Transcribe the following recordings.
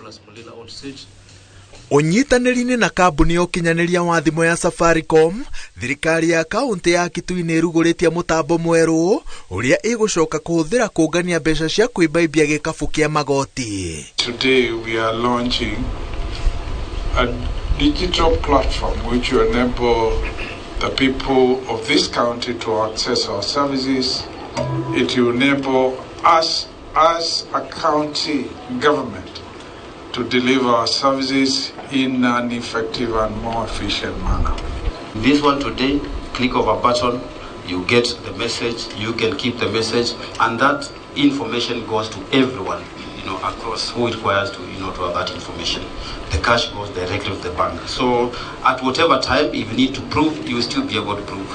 Nicholas Mulila on stage. Unyitanĩri-inĩ na kambuni ya ũkinyanĩria wa thimũ ya Safaricom, thirikari ya kaunti ya Kitui nĩ ĩrugũrĩtie mũtambo mwerũ ũrĩa ĩgũcoka kũhũthĩra kũngania mbeca cia kwĩmbaimbia gĩkabũ kĩa magoti. Today we are launching a digital platform which will enable the people of this county to access our services. It will enable us as a county government to deliver our services in an effective and more efficient manner. This one today, click of a button, you get the message, you can keep the message, and that information goes to everyone, across who requires to, to have that information. The cash goes directly to the bank. So at whatever time, if you need to prove, you will still be able to prove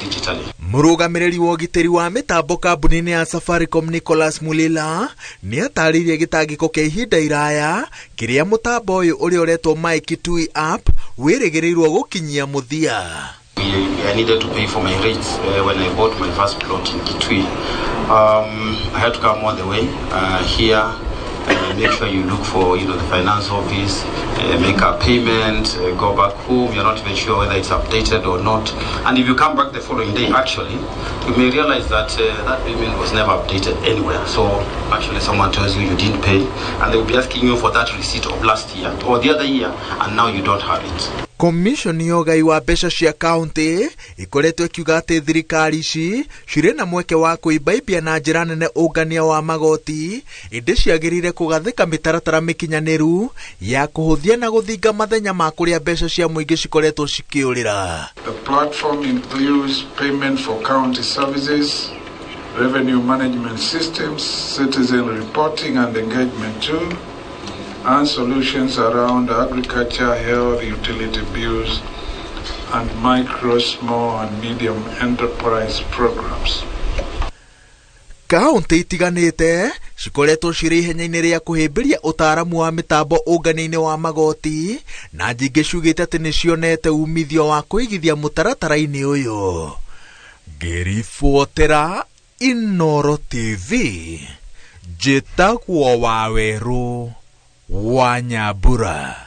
digitally. Mũrũgamĩrĩri wa ũgitĩri wa mĩtambo kambuni-inĩ ya Safaricom Nicholas Mulila nĩ atarĩirie gĩtangĩko kĩa ihinda iraya kĩrĩa mũtambo ũyũ ũrĩa ũretwo My Kitui app wĩrĩgĩrĩirwo gũkinyia mũthia. I needed to pay for my rates when I bought my first plot in Kitui. I had to come all the way here. Make sure you look for the finance office, make a payment, go back home. You're not even sure whether it's updated or not. And if you come back the following day, actually, you may realize that that payment was never updated anywhere. So actually someone tells you didn't pay, and they will be asking you for that receipt of last year or the other year, and now you don't have it. Commission ya ũgai wa mbeca cia county ikoretwo ikiuga atĩ thirikari ici cirĩ na mweke wa kwĩmbaimbia na njĩra nene ũngania wa magoti, ĩndĩ ciagĩrĩire kũgathĩka mĩtaratara mĩkinyanĩru ya kũhũthia na gũthinga mathenya ma kũrĩa mbeca cia mũingĩ cikoretwo cikĩũrĩra. The platform includes payment for county services, revenue management systems, citizen reporting and engagement too, and solutions around agriculture, health, utility bills, and micro, small, and medium enterprise programs. Kaunti itiganĩte cikoretwo cirĩ ihenya-inĩ rĩa kũhĩmbĩria ũtaaramu wa mĩtambo ũngania-inĩ wa magoti, na nyingĩ ciugĩte atĩ nĩ cionete umithio wa kũigithia mũtaratara-inĩ ũyũ. Ngĩribotera Inooro TV, njĩtagwo Waweru wa Nyambura.